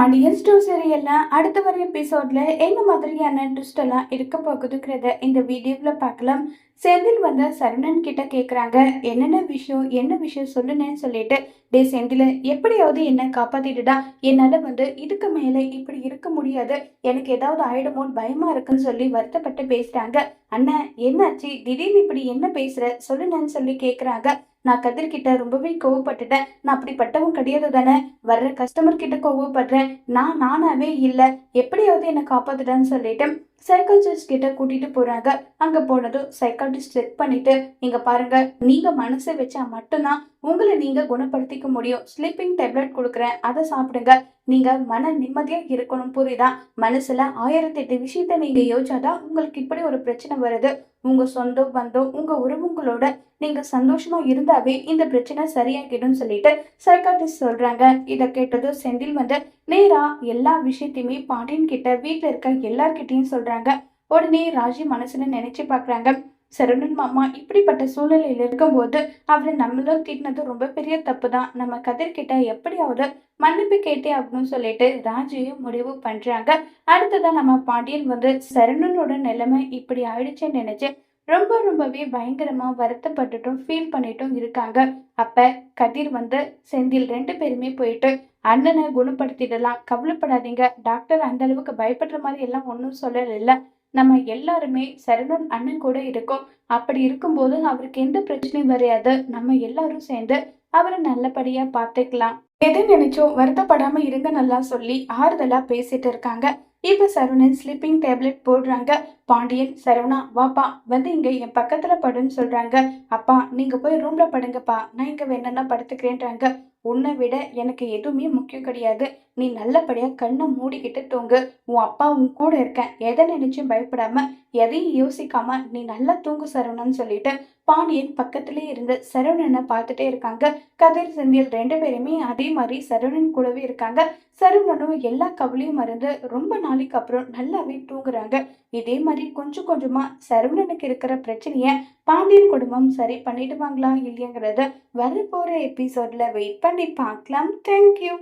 Pandian store சீரியல்ல அடுத்த வர எபிசோட்ல என்ன மாதிரியான ட்விஸ்ட் எல்லாம் இருக்க போகுதுங்கிறத இந்த வீடியோல பார்க்கலாம். செந்தில் வந்து சரவணன் கிட்ட கேக்குறாங்க, என்ன விஷயம் சொல்லுனேன்னு சொல்லிட்டு. டே செந்தில, எப்படியாவது என்ன காப்பாத்திடுடா, என்னால வந்து இதுக்கு மேல இப்படி இருக்க முடியாது, எனக்கு ஏதாவது ஆயிடுமோன்னு பயமா இருக்குன்னு சொல்லி வருத்தப்பட்டு பேசுறாங்க. அண்ணா, என்னாச்சு திடீர்னு இப்படி என்ன பேசுற, சொல்லுனேன்னு சொல்லி கேக்குறாங்க. நான் கதிர்கிட்ட ரொம்பவே கோவப்பட்டுட்டேன், நான் அப்படிப்பட்டவன் கிடையாது தானே, வர்ற கஸ்டமர் கிட்ட கோவப்படுறேன், நான் நானாவே இல்ல, எப்படியாவது என்ன காப்பாத்துட்டான்னு சொல்லிட்டு சைக்காலஜிஸ்ட் கிட்ட கூட்டிட்டு போறாங்க. அங்க போனதும் சைக்காலஜிஸ்ட் செக் பண்ணிட்டு, இங்க பாருங்க, நீங்க மனசு வச்சா மட்டும்தான் உங்களை நீங்க குணப்படுத்திக்க முடியும், ஸ்லீப்பிங் டேப்லெட் கொடுக்குறேன், அதை சாப்பிடுங்க. நீங்க மன நிம்மதியா இருக்கணும், புரியுதா? மனசுல 1008 விஷயத்த நீங்க யோசிச்சாதான் உங்களுக்கு இப்படி ஒரு பிரச்சனை வருது. உங்க சொந்தம் பந்தம் உங்க உறவுங்களோட நீங்க சந்தோஷமா இருந்தாவே இந்த பிரச்சனை சரியாகிடும் சொல்லிட்டு சைக்காட்டிஸ்ட் சொல்றாங்க. இதை கேட்டதும் செந்தில் வந்து நேரா எல்லா விஷயத்தையுமே பாண்டியன் கிட்ட வீட்டுல இருக்க எல்லார்கிட்டையும் சொல்றாங்க. உடனே ராஜி மனசுல நினைச்சு பாக்குறாங்க, சரவணன் மாமா இப்படிப்பட்ட சூழ்நிலையில இருக்கும்போது அவரை நம்மளும் திட்டினது ரொம்ப பெரிய தப்பு தான், நம்ம கதிர்கிட்ட எப்படியாவது மன்னிப்பு கேட்டே ஆகணும்னு சொல்லிட்டு ராஜியும் முடிவு பண்றாங்க. அடுத்ததான் நம்ம பாண்டியன் வந்து சரவணனோட நிலைமை இப்படி ஆயிடுச்சுன்னு நினைச்சு ரொம்பவே பயங்கரமா வருத்தப்பட்டுட்டும் ஃபீல் பண்ணிட்டும் இருக்காங்க. அப்ப கதிர் வந்து செந்தில் 2 பேருமே போயிட்டு, அண்ணனை குணப்படுத்திடலாம், கவலைப்படாதீங்க, டாக்டர் அந்த அளவுக்கு பயப்படுற மாதிரி எல்லாம் ஒன்றும் சொல்லல, நம்ம எல்லாருமே சரவணன் அண்ணன் கூட இருக்கோம், அப்படி இருக்கும்போது அவருக்கு எந்த பிரச்சனையும் வரையாது, நம்ம எல்லாரும் சேர்ந்து அவரை நல்லபடியா பார்த்துக்கலாம், எது நினைச்சோ வருத்தப்படாம இருங்க நல்லா சொல்லி ஆறுதலா பேசிட்டு இருக்காங்க. இப்ப சரவணன் ஸ்லீப்பிங் டேப்லெட் போடுறாங்க. பாண்டியன், சரவணா வாப்பா, வந்து இங்க என் பக்கத்துல படுன்னு சொல்றாங்க. அப்பா, நீங்க போய் ரூம்ல படுங்கப்பா, நான் இங்க வேணும்னா படுத்துக்கிறேன்றாங்க. உன்னை விட எனக்கு எதுவுமே முக்கியம் கிடையாது, நீ நல்லபடியா கண்ணை மூடிக்கிட்டு தூங்கு, உன் அப்பா உன் கூட இருக்கேன், எதை நினைச்சும் பயப்படாம எதையும் யோசிக்காம நீ நல்லா தூங்கு சரவணன்னு சொல்லிட்டு பாண்டியன் பக்கத்திலே இருந்து சரவணனை பார்த்துட்டே இருக்காங்க. கதிர் செந்தில் 2 பேருமே அதே மாதிரி சரவணன் கூடவே இருக்காங்க. சரவணனும் எல்லா கவலையும் மறந்து ரொம்ப நாளைக்கு அப்புறம் நல்லாவே தூங்குறாங்க. இதே மாதிரி கொஞ்சம் கொஞ்சமா சரவணனுக்கு இருக்கிற பிரச்சனைய பாண்டியன் குடும்பம் சரி பண்ணிடுவாங்களா இல்லையாங்கிறத வரப்போற எபிசோட்ல வெயிட் பண்ணி பார்க்கலாம். தேங்க்யூ.